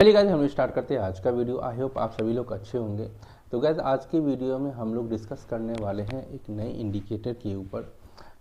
चलिए गाइस हम स्टार्ट करते हैं आज का वीडियो। आई होप आप सभी लोग अच्छे होंगे। तो गाइस आज के वीडियो में हम लोग डिस्कस करने वाले हैं एक नए इंडिकेटर के ऊपर,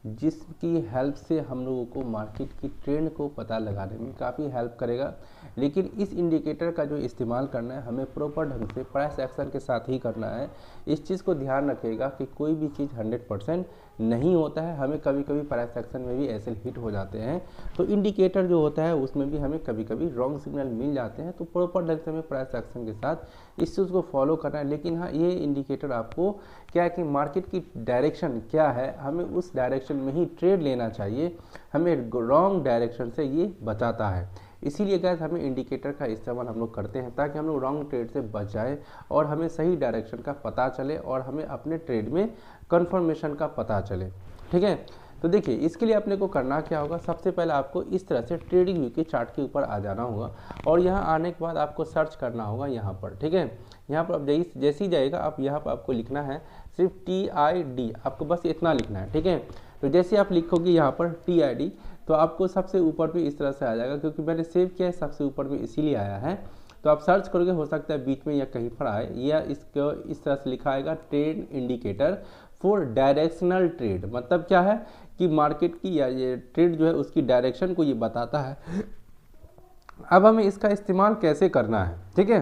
जिसकी हेल्प से हम लोगों को मार्केट की ट्रेंड को पता लगाने में काफ़ी हेल्प करेगा। लेकिन इस इंडिकेटर का जो इस्तेमाल करना है हमें प्रॉपर ढंग से प्राइस एक्शन के साथ ही करना है। इस चीज़ को ध्यान रखिएगा कि कोई भी चीज़ 100% नहीं होता है। हमें कभी कभी प्राइस एक्शन में भी ऐसे हिट हो जाते हैं, तो इंडिकेटर जो होता है उसमें भी हमें कभी कभी रॉन्ग सिग्नल मिल जाते हैं। तो प्रॉपर ढंग से हमें प्राइस एक्शन के साथ इस चीज़ को फॉलो करना है। लेकिन हाँ, ये इंडिकेटर आपको क्या है कि मार्केट की डायरेक्शन क्या है, हमें उस डायरेक्शन में ही ट्रेड लेना चाहिए। हमें रॉन्ग डायरेक्शन से ये बचाता है। इसीलिए गाइस हमें इंडिकेटर का इस्तेमाल हम लोग करते हैं ताकि हम लोग रॉन्ग ट्रेड से बच जाए और हमें सही डायरेक्शन का पता चले और हमें अपने ट्रेड में कंफर्मेशन का पता चले। ठीक है, तो देखिए इसके लिए अपने को करना क्या होगा। सबसे पहले आपको इस तरह से ट्रेडिंग व्यू के चार्ट के ऊपर आ जाना होगा और यहाँ आने के बाद आपको सर्च करना होगा यहाँ पर। ठीक है, यहाँ पर आप जैसे ही जाएगा आप यहाँ पर आपको लिखना है सिर्फ TID, आपको बस इतना लिखना है। ठीक है, तो जैसे आप लिखोगे यहाँ पर TID तो आपको सबसे ऊपर भी इस तरह से आ जाएगा, क्योंकि मैंने सेव किया है सबसे ऊपर भी इसीलिए आया है। तो आप सर्च करोगे, हो सकता है बीच में या कहीं पर आए, या इसको इस तरह से लिखा आएगा trade indicator for directional trade. मतलब क्या है कि मार्केट की या ये ट्रेड जो है उसकी डायरेक्शन को ये बताता है। अब हमें इसका इस्तेमाल कैसे करना है, ठीक है,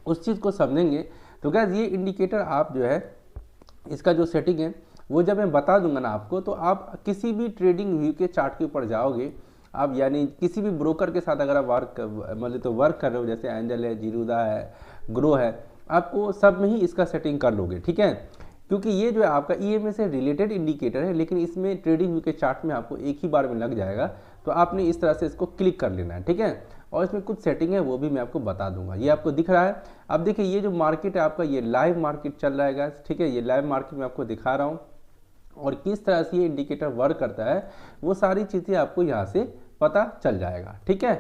उस चीज़ को समझेंगे। तो गाइस ये इंडिकेटर आप जो है इसका जो सेटिंग है वो जब मैं बता दूंगा ना आपको, तो आप किसी भी ट्रेडिंग व्यू के चार्ट के ऊपर जाओगे, आप यानी किसी भी ब्रोकर के साथ अगर आप वर्क कर रहे हो, जैसे एंजल है, जीरोधा है, ग्रो है, आपको सब में ही इसका सेटिंग कर लोगे। ठीक है, क्योंकि ये जो है आपका EMA से रिलेटेड इंडिकेटर है, लेकिन इसमें ट्रेडिंग व्यू के चार्ट में आपको एक ही बार में लग जाएगा। तो आपने इस तरह से इसको क्लिक कर लेना है। ठीक है, और इसमें कुछ सेटिंग है वो भी मैं आपको बता दूंगा। ये आपको दिख रहा है। अब देखिए ये जो मार्केट है आपका, ये लाइव मार्केट चल रहा है गाइस। ठीक है, ये लाइव मार्केट में आपको दिखा रहा हूँ और किस तरह से ये इंडिकेटर वर्क करता है वो सारी चीज़ें आपको यहाँ से पता चल जाएगा। ठीक है,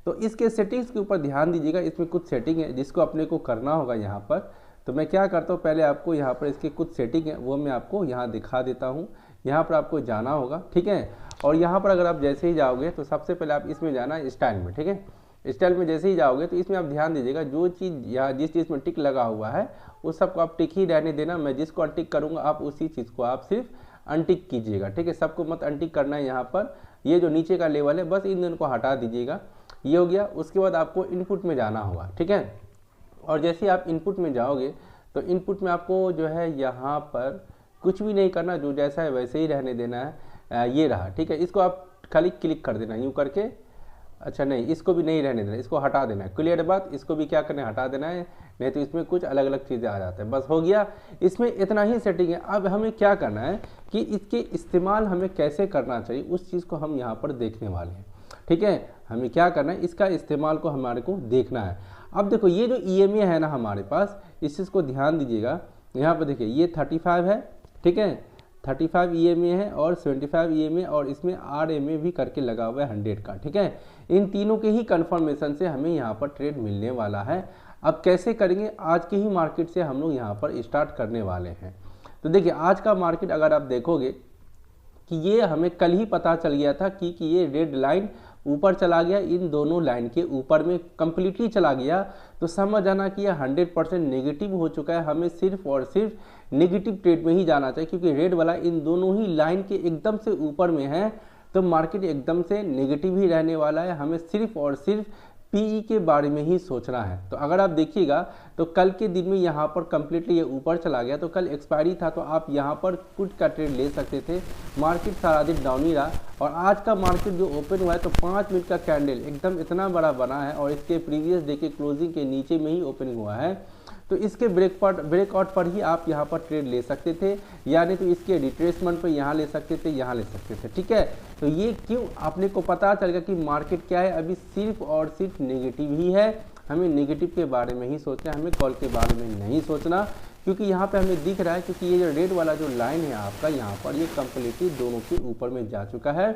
तो इसके सेटिंग्स के ऊपर ध्यान दीजिएगा। इसमें कुछ सेटिंग है जिसको अपने को करना होगा यहाँ पर। तो मैं क्या करता हूँ, पहले आपको यहाँ पर इसके कुछ सेटिंग है वो मैं आपको यहाँ दिखा देता हूँ। यहाँ पर आपको जाना होगा। ठीक है, और यहाँ पर अगर आप जैसे ही जाओगे तो सबसे पहले आप इसमें जाना है स्टाइल में। ठीक है, स्टाइल में जैसे ही जाओगे तो इसमें आप ध्यान दीजिएगा, जो चीज़ या जिस चीज़ में टिक लगा हुआ है उस सबको आप टिक ही रहने देना। मैं जिसको अनटिक करूँगा आप उसी चीज़ को आप सिर्फ अनटिक कीजिएगा। ठीक है, सबको मत अनटिक करना है। यहाँ पर ये जो नीचे का लेवल है बस इन दोनों को हटा दीजिएगा। ये हो गया। उसके बाद आपको इनपुट में जाना होगा। ठीक है, और जैसे आप इनपुट में जाओगे तो इनपुट में आपको जो है यहाँ पर कुछ भी नहीं करना, जो जैसा है वैसे ही रहने देना है। ये रहा। ठीक है, इसको आप खाली क्लिक कर देना यूँ करके। अच्छा नहीं, इसको भी नहीं रहने देना, इसको हटा देना है। क्लियर बात, इसको भी क्या करना है, हटा देना है, नहीं तो इसमें कुछ अलग अलग चीज़ें आ जाते हैं। बस हो गया, इसमें इतना ही सेटिंग है। अब हमें क्या करना है कि इसके इस्तेमाल हमें कैसे करना चाहिए उस चीज़ को हम यहाँ पर देखने वाले हैं। ठीक है, हमें क्या करना है, इसका इस्तेमाल को हमारे को देखना है। अब देखो ये जो EMA है ना हमारे पास, इस चीज़ को ध्यान दीजिएगा। यहाँ पर देखिए ये 35 है। ठीक है, 35 EMA है और 75 EMA और इसमें RMA भी करके लगा हुआ है 100 का। ठीक है, इन तीनों के ही कंफर्मेशन से हमें यहाँ पर ट्रेड मिलने वाला है। अब कैसे करेंगे, आज के ही मार्केट से हम लोग यहाँ पर स्टार्ट करने वाले हैं। तो देखिए आज का मार्केट अगर आप देखोगे कि ये हमें कल ही पता चल गया था कि ये रेड लाइन ऊपर चला गया, इन दोनों लाइन के ऊपर में कंप्लीटली चला गया, तो समझ आना कि यह 100% नेगेटिव हो चुका है। हमें सिर्फ और सिर्फ नेगेटिव ट्रेड में ही जाना चाहिए, क्योंकि रेड वाला इन दोनों ही लाइन के एकदम से ऊपर में है, तो मार्केट एकदम से नेगेटिव ही रहने वाला है। हमें सिर्फ और सिर्फ PE के बारे में ही सोचना है। तो अगर आप देखिएगा तो कल के दिन में यहाँ पर कंप्लीटली ये ऊपर चला गया, तो कल एक्सपायरी था, तो आप यहाँ पर पुट का ट्रेड ले सकते थे। मार्केट सारा दिन डाउन ही रहा और आज का मार्केट जो ओपन हुआ है तो 5 मिनट का कैंडल एकदम इतना बड़ा बना है और इसके प्रीवियस डे के क्लोजिंग के नीचे में ही ओपनिंग हुआ है। तो इसके ब्रेकआउट पर ही आप यहाँ पर ट्रेड ले सकते थे, यानी तो इसके रिट्रेसमेंट पर यहाँ ले सकते थे, यहाँ ले सकते थे। ठीक है, तो ये क्यों आपने को पता चल गया कि मार्केट क्या है, अभी सिर्फ और सिर्फ नेगेटिव ही है। हमें नेगेटिव के बारे में ही सोचना है, हमें कॉल के बारे में नहीं सोचना, क्योंकि यहाँ पे हमें दिख रहा है, क्योंकि ये जो रेड वाला जो लाइन है आपका यहाँ पर, ये कंप्लीटली दोनों के ऊपर में जा चुका है।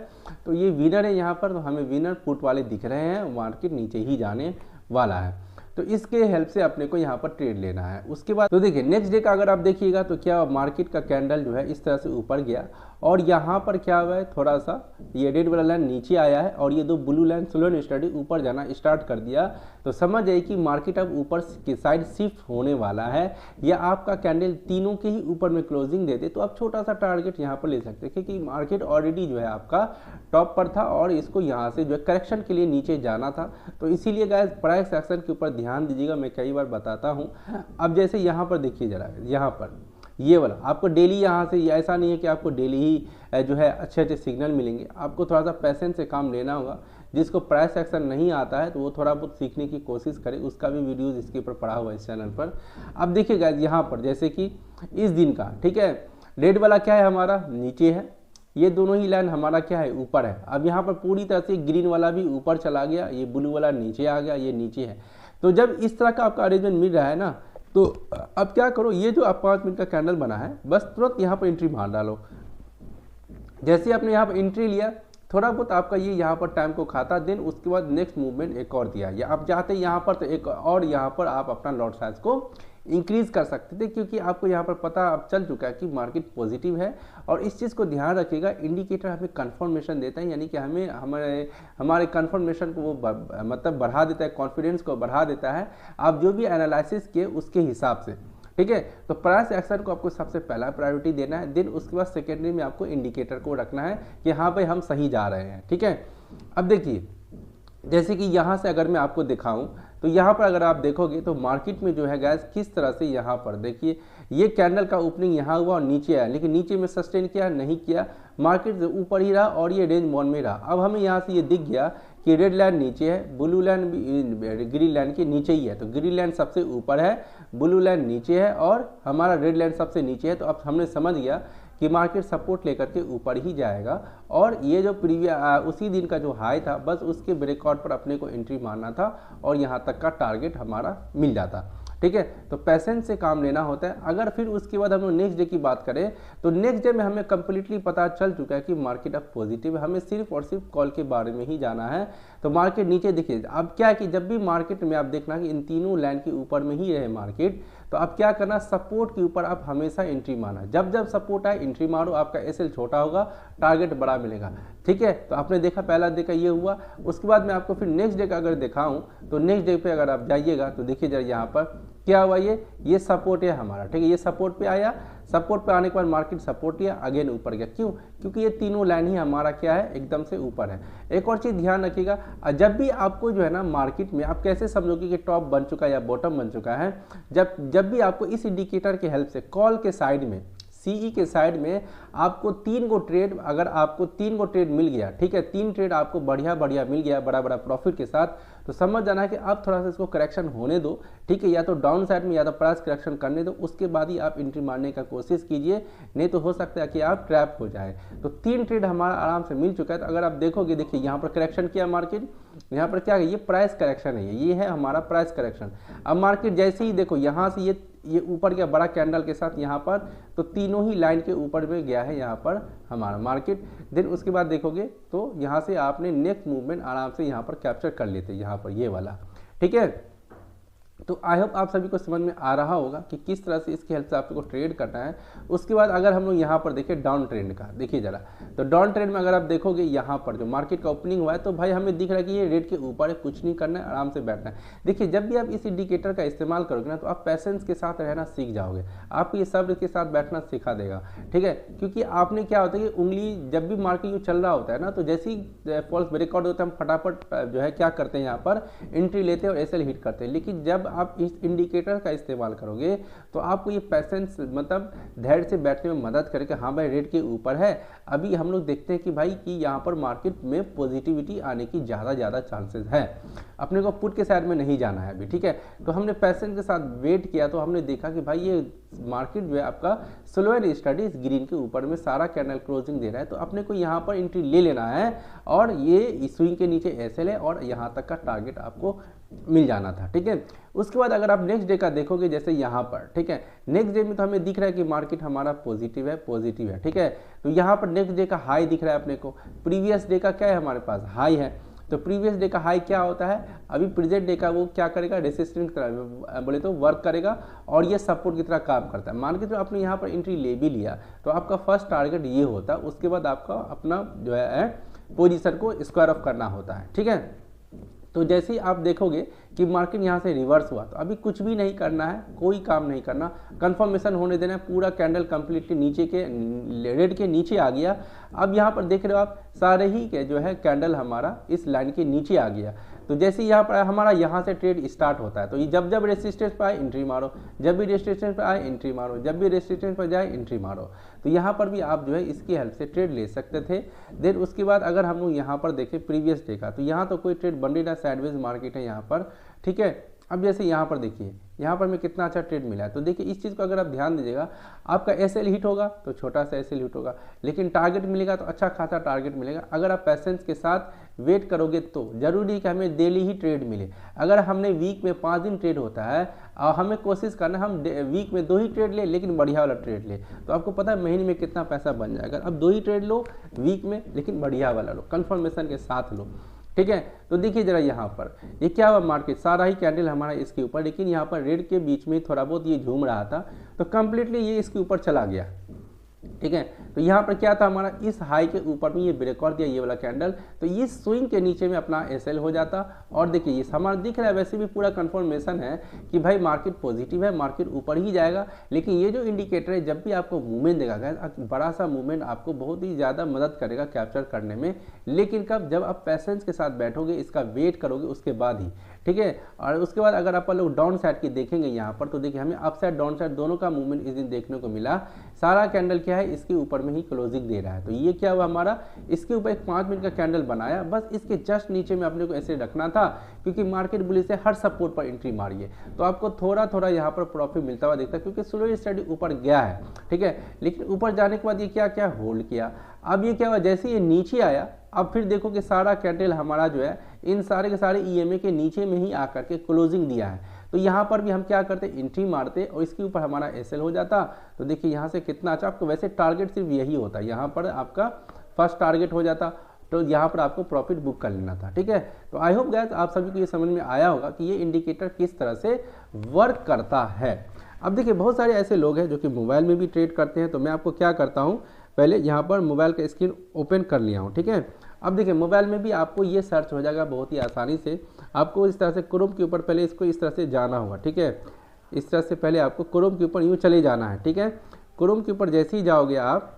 तो ये विनर है यहाँ पर, तो हमें विनर पुट वाले दिख रहे हैं, मार्केट नीचे ही जाने वाला है। तो इसके हेल्प से अपने को यहाँ पर ट्रेड लेना है। उसके बाद तो देखिए नेक्स्ट डे का अगर आप देखिएगा तो क्या मार्केट का कैंडल जो है इस तरह से ऊपर गया और यहाँ पर क्या हुआ है, थोड़ा सा ये रेड वाला लाइन नीचे आया है और ये दो blue line slow and study ऊपर जाना स्टार्ट कर दिया, तो समझ जाइए कि मार्केट अब ऊपर की साइड शिफ्ट होने वाला है, या आपका कैंडल तीनों के ही ऊपर में क्लोजिंग देते तो आप छोटा सा टारगेट यहाँ पर ले सकते हैं, क्योंकि मार्केट ऑलरेडी जो है आपका टॉप पर था और इसको यहाँ से जो है करेक्शन के लिए नीचे जाना था। तो इसीलिए गाइस प्राइस एक्शन के ऊपर ध्यान दीजिएगा, मैं कई बार बताता हूँ। अब जैसे यहाँ पर देखिए जरा, यहाँ पर ये वाला आपको डेली यहाँ से, ऐसा नहीं है कि आपको डेली ही जो है अच्छे अच्छे सिग्नल मिलेंगे, आपको थोड़ा सा पैसेंस से काम लेना होगा। जिसको प्राइस एक्शन नहीं आता है तो वो थोड़ा बहुत सीखने की कोशिश करे, उसका भी वीडियोस इसके ऊपर पड़ा हुआ है इस चैनल पर। अब देखिए गाइस यहाँ पर जैसे कि इस दिन का, ठीक है, रेड वाला क्या है हमारा नीचे है, ये दोनों ही लाइन हमारा क्या है ऊपर है। अब यहाँ पर पूरी तरह से ग्रीन वाला भी ऊपर चला गया, ये ब्लू वाला नीचे आ गया, ये नीचे है। तो जब इस तरह का आपका अरेंजमेंट मिल रहा है ना, तो अब क्या करो, ये जो आप 5 मिनट का कैंडल बना है बस तुरंत यहाँ पर एंट्री मार डालो। जैसे आपने यहाँ पर एंट्री लिया, थोड़ा बहुत आपका ये यहाँ पर टाइम को खाता, देन उसके बाद नेक्स्ट मूवमेंट एक और दिया, या आप चाहते हैं यहाँ पर तो एक और यहाँ पर आप अपना लॉट साइज को इंक्रीज कर सकते थे, क्योंकि आपको यहाँ पर पता अब चल चुका है कि मार्केट पॉजिटिव है। और इस चीज़ को ध्यान रखिएगा, इंडिकेटर हमें कंफर्मेशन देता है, यानी कि हमें हमारे कंफर्मेशन को वो मतलब बढ़ा देता है, कॉन्फिडेंस को बढ़ा देता है आप जो भी एनालिसिस किए उसके हिसाब से, ठीक है। तो प्राइस एक्शन को आपको सबसे पहला प्रायोरिटी देना है, देन उसके बाद सेकेंडरी में आपको इंडिकेटर को रखना है कि हाँ भाई हम सही जा रहे हैं, ठीक है। अब देखिए जैसे कि यहाँ से अगर मैं आपको दिखाऊं, तो यहाँ पर अगर आप देखोगे तो मार्केट में जो है गैस किस तरह से, यहाँ पर देखिए ये कैंडल का ओपनिंग यहाँ हुआ और नीचे आया, लेकिन नीचे में सस्टेन किया नहीं किया, मार्केट ऊपर ही रहा और ये रेंज बॉन्ड में रहा। अब हमें यहाँ से ये दिख गया कि रेड लाइन नीचे है, ब्लू लाइन भी ग्रीन लाइन के नीचे ही है, तो ग्रीन लाइन सबसे ऊपर है, ब्लू लाइन नीचे है और हमारा रेड लाइन सबसे नीचे है। तो अब हमने समझ गया कि मार्केट सपोर्ट लेकर के ऊपर ही जाएगा, और ये जो उसी दिन का जो हाई था बस उसके ब्रेकआउट पर अपने को एंट्री मारना था और यहाँ तक का टारगेट हमारा मिल जाता, ठीक है। तो पैसेंस से काम लेना होता है। अगर फिर उसके बाद हम लोग नेक्स्ट डे की बात करें, तो नेक्स्ट डे में हमें कंप्लीटली पता चल चुका है कि मार्केट अब पॉजिटिव है, हमें सिर्फ और सिर्फ कॉल के बारे में ही जाना है। तो मार्केट नीचे देखिए, अब क्या है कि जब भी मार्केट में आप देखना कि इन तीनों लाइन के ऊपर में ही रहे मार्केट, तो अब क्या करना, सपोर्ट के ऊपर आप हमेशा एंट्री मारना, जब जब सपोर्ट आए एंट्री मारो, आपका एसएल छोटा होगा, टारगेट बड़ा मिलेगा, ठीक है। तो आपने देखा, पहला डे का ये हुआ। उसके बाद मैं आपको फिर नेक्स्ट डे का अगर दिखाऊं, तो नेक्स्ट डे पे अगर आप जाइएगा तो देखिए जरा यहाँ पर क्या हुआ, ये सपोर्ट है हमारा, ठीक है, ये सपोर्ट पे आया, सपोर्ट पे आने के बाद मार्केट सपोर्ट किया, अगेन ऊपर गया, क्यों, क्योंकि ये तीनों लाइन ही हमारा क्या है, एकदम से ऊपर है। एक और चीज़ ध्यान रखिएगा, जब भी आपको जो है ना मार्केट में, आप कैसे समझोगे कि टॉप बन चुका है या बॉटम बन चुका है, जब भी आपको इस इंडिकेटर की हेल्प से कॉल के साइड में, सीई के साइड में आपको 3 गो ट्रेड, अगर आपको 3 गो ट्रेड मिल गया, ठीक है, 3 ट्रेड आपको बढ़िया मिल गया बड़ा प्रॉफिट के साथ, तो समझ जाना है कि अब थोड़ा सा इसको करेक्शन होने दो, ठीक है, या तो डाउन साइड में या तो प्राइस करेक्शन करने दो, उसके बाद ही आप एंट्री मारने का कोशिश कीजिए, नहीं तो हो सकता है कि आप ट्रैप हो जाए। तो 3 ट्रेड हमारा आराम से मिल चुका है। तो अगर आप देखोगे, देखिए यहाँ पर करेक्शन किया मार्केट, यहाँ पर क्या है, ये प्राइस करेक्शन है, ये है हमारा प्राइस करेक्शन। अब मार्केट जैसे ही देखो यहाँ से ये ऊपर गया बड़ा कैंडल के साथ यहाँ पर, तो तीनों ही लाइन के ऊपर में गया है यहाँ पर हमारा मार्केट। देन उसके बाद देखोगे तो यहाँ से आपने नेक्स्ट मूवमेंट आराम से यहाँ पर कैप्चर कर लेते, यहाँ पर ये वाला, ठीक है। तो आई होप आप सभी को समझ में आ रहा होगा कि किस तरह से इसकी हेल्प से आपको ट्रेड करना है। उसके बाद अगर हम लोग यहाँ पर देखें डाउन ट्रेंड का, देखिए जरा, तो डाउन ट्रेंड में अगर आप देखोगे यहाँ पर जो मार्केट का ओपनिंग हुआ है, तो भाई हमें दिख रहा है कि ये रेट के ऊपर है, कुछ नहीं करना है, आराम से बैठना है। देखिए जब भी आप इस इंडिकेटर का इस्तेमाल करोगे ना, तो आप पैसेंस के साथ रहना सीख जाओगे, आपको ये सब्र के साथ बैठना सिखा देगा, ठीक है। क्योंकि आपने क्या होता है कि उंगली जब भी मार्केट जो चल रहा होता है ना, तो जैसे ही फॉल्स ब्रेकआउट होता है, हम फटाफट जो है क्या करते हैं, यहाँ पर एंट्री लेते हैं और एसएल हिट करते हैं। लेकिन जब आप इस इंडिकेटर का इस्तेमाल करोगे, तो आपको ये पैसेंस, मतलब धैर्य से बैठने में मदद करेगा। हाँ भाई रेट के ऊपर है, अभी हम लोग देखते हैं कि भाई कि यहाँ पर मार्केट में पॉजिटिविटी आने की ज़्यादा चांसेस है, अपने को पुट के साइड में नहीं जाना है अभी, ठीक है। तो हमने पैसेंस के साथ वेट किया, तो हमने देखा कि भाई ये मार्केट जो है आपका स्लो एंड स्टडी इस ग्रीन के ऊपर में सारा कैंडल क्लोजिंग दे रहा है, तो अपने को यहाँ पर एंट्री ले लेना है, और ये स्विंग के नीचे एसएल है और यहाँ तक का टारगेट आपको मिल जाना था, ठीक है। उसके बाद अगर आप नेक्स्ट डे का देखोगे, जैसे यहाँ पर, ठीक है, नेक्स्ट डे में तो हमें दिख रहा है कि मार्केट हमारा पॉजिटिव है, ठीक है। तो यहाँ पर नेक्स्ट डे का हाई दिख रहा है अपने को, प्रीवियस डे का क्या है हमारे पास हाई है, तो प्रीवियस डे का हाई क्या होता है, अभी प्रेजेंट डे का वो क्या करेगा, रेसिस्टेंस की तरह बोले तो वर्क करेगा और ये सपोर्ट की तरह काम करता है। मान के तो आपने यहाँ पर एंट्री ले भी लिया तो आपका फर्स्ट टारगेट ये होता है, उसके बाद आपका अपना जो है पोजीशन को स्क्वायर ऑफ करना होता है, ठीक है। तो जैसे ही आप देखोगे कि मार्केट यहाँ से रिवर्स हुआ तो अभी कुछ भी नहीं करना है, कोई काम नहीं करना, कंफर्मेशन होने देना है। पूरा कैंडल कंप्लीटली नीचे के रेड के नीचे आ गया। अब यहाँ पर देख रहे हो आप सारे ही के जो है कैंडल हमारा इस लाइन के नीचे आ गया। तो जैसे यहाँ पर हमारा यहाँ से ट्रेड स्टार्ट होता है तो ये जब जब रेसिस्टेंस पर आए एंट्री मारो, जब भी रेसिस्टेंस पर आए एंट्री मारो, जब भी रेसिस्टेंस पर जाए एंट्री मारो। तो यहाँ पर भी आप जो है इसकी हेल्प से ट्रेड ले सकते थे। देन उसके बाद अगर हम लोग यहाँ पर देखें प्रीवियस डे का तो यहाँ तो कोई ट्रेड बन रही ना, साइडवेज मार्केट है यहाँ पर, ठीक है। अब जैसे यहाँ पर देखिए यहाँ पर मैं कितना अच्छा ट्रेड मिला है। तो देखिए इस चीज़ को अगर आप ध्यान दीजिएगा, आपका एसएल हिट होगा तो छोटा सा एसएल हिट होगा, लेकिन टारगेट मिलेगा तो अच्छा खासा टारगेट मिलेगा। अगर आप पेशेंस के साथ वेट करोगे तो जरूरी है कि हमें डेली ही ट्रेड मिले। अगर हमने वीक में 5 दिन ट्रेड होता है और हमें कोशिश करना है हम वीक में 2 ही ट्रेड ले, लेकिन बढ़िया वाला ट्रेड ले, तो आपको पता है महीने में कितना पैसा बन जाएगा। अब 2 ही ट्रेड लो वीक में, लेकिन बढ़िया वाला लो, कन्फर्मेशन के साथ लो, ठीक है। तो देखिए जरा यहाँ पर ये क्या हुआ, मार्केट सारा ही कैंडल हमारा इसके ऊपर, लेकिन यहाँ पर रेड के बीच में थोड़ा बहुत ये झूम रहा था तो कंप्लीटली ये इसके ऊपर चला गया, ठीक है। तो यहाँ पर क्या था हमारा, इस हाई के ऊपर में ये ब्रेक और दिया ये वाला कैंडल, तो ये स्विंग के नीचे में अपना एसएल हो जाता। और देखिए ये हमारा दिख रहा है वैसे भी पूरा कंफर्मेशन है कि भाई मार्केट पॉजिटिव है, मार्केट ऊपर ही जाएगा। लेकिन ये जो इंडिकेटर है जब भी आपको मूवमेंट देगा गाइस, बड़ा सा मूवमेंट आपको बहुत ही ज़्यादा मदद करेगा कैप्चर करने में, लेकिन कब, जब आप पेशेंस के साथ बैठोगे, इसका वेट करोगे उसके बाद ही, ठीक है। और उसके बाद अगर आप लोग डाउन साइड की देखेंगे यहाँ पर तो देखिए हमें अप साइड डाउन साइड दोनों का मूवमेंट इस दिन देखने को मिला। सारा कैंडल क्या है इसके ऊपर में ही क्लोजिंग दे रहा है। तो ये क्या हुआ हमारा, इसके ऊपर एक 5 मिनट का कैंडल बनाया, बस इसके जस्ट नीचे में अपने को ऐसे रखना था, क्योंकि मार्केट बुलिश से हर सपोर्ट पर एंट्री मारिए तो आपको थोड़ा थोड़ा यहाँ पर प्रॉफिट मिलता हुआ दिखता है, क्योंकि स्लो स्टडी ऊपर गया है, ठीक है। लेकिन ऊपर जाने के बाद ये क्या क्या होल्ड किया। अब ये क्या हुआ, जैसे ये नीचे आया अब फिर देखो कि सारा कैंडल हमारा जो है इन सारे के सारे ईएमए के नीचे में ही आकर के क्लोजिंग दिया है। तो यहाँ पर भी हम क्या करते, एंट्री मारते और इसके ऊपर हमारा एसएल हो जाता। तो देखिए यहाँ से कितना अच्छा, आपको वैसे टारगेट सिर्फ यही होता है, यहाँ पर आपका फर्स्ट टारगेट हो जाता, तो यहाँ पर आपको प्रॉफिट बुक कर लेना था, ठीक है। तो आई होप गाइस आप सभी को ये समझ में आया होगा कि ये इंडिकेटर किस तरह से वर्क करता है। अब देखिए बहुत सारे ऐसे लोग हैं जो कि मोबाइल में भी ट्रेड करते हैं। तो मैं आपको क्या करता हूँ, पहले यहाँ पर मोबाइल का स्क्रीन ओपन कर लिया हूँ, ठीक है। अब देखिए मोबाइल में भी आपको ये सर्च हो जाएगा बहुत ही आसानी से। आपको इस तरह से क्रोम के ऊपर पहले इसको इस तरह से जाना होगा, ठीक है। इस तरह से पहले आपको क्रोम के ऊपर यूँ चले जाना है, ठीक है। क्रोम के ऊपर जैसे ही जाओगे आप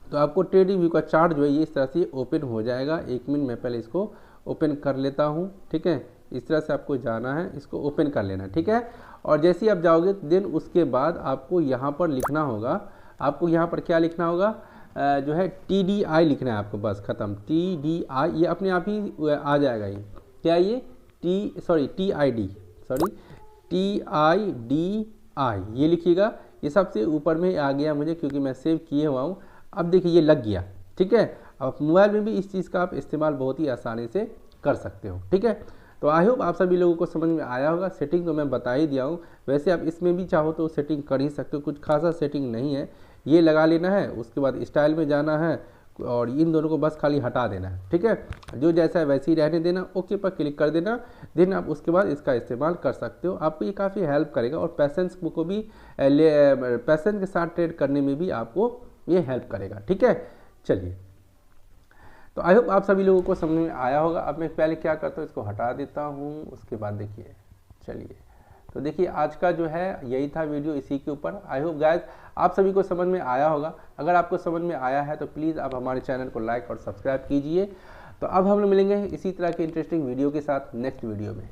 तो आपको ट्रेडिंग व्यू का चार्ट जो है ये इस तरह से ओपन हो जाएगा। 1 मिनट में पहले इसको ओपन कर लेता हूँ, ठीक है। इस तरह से आपको जाना है, इसको ओपन कर लेना है, ठीक है। और जैसे ही आप जाओगे देन उसके बाद आपको यहाँ पर लिखना होगा, आपको यहाँ पर क्या लिखना होगा, जो है TDI लिखना है आपको, बस खत्म। TDI ये अपने आप ही आ जाएगा। ये क्या, ये TID ये लिखिएगा। ये सबसे ऊपर में आ गया मुझे क्योंकि मैं सेव किए हुआ हूँ। अब देखिए ये लग गया, ठीक है। अब मोबाइल में भी इस चीज़ का आप इस्तेमाल बहुत ही आसानी से कर सकते हो, ठीक है। तो आई होप आप सभी लोगों को समझ में आया होगा। सेटिंग तो मैं बता ही दिया हूँ, वैसे आप इसमें भी चाहो तो सेटिंग कर ही सकते हो, कुछ खासा सेटिंग नहीं है। ये लगा लेना है, उसके बाद स्टाइल में जाना है और इन दोनों को बस खाली हटा देना है, ठीक है। जो जैसा है वैसे ही रहने देना, ओके पर क्लिक कर देना। देन आप उसके बाद इसका इस्तेमाल कर सकते हो। आपको ये काफ़ी हेल्प करेगा और पेशेंस को भी पेशेंस के साथ ट्रेड करने में भी आपको ये हेल्प करेगा, ठीक है। चलिए, तो आई होप आप सभी लोगों को समझ में आया होगा। अब मैं पहले क्या करता हूँ, इसको हटा देता हूँ, उसके बाद देखिए। चलिए, तो देखिए आज का जो है यही था वीडियो इसी के ऊपर। आई होप गाइज आप सभी को समझ में आया होगा। अगर आपको समझ में आया है तो प्लीज़ आप हमारे चैनल को लाइक और सब्सक्राइब कीजिए। तो अब हम लोग मिलेंगे इसी तरह के इंटरेस्टिंग वीडियो के साथ नेक्स्ट वीडियो में।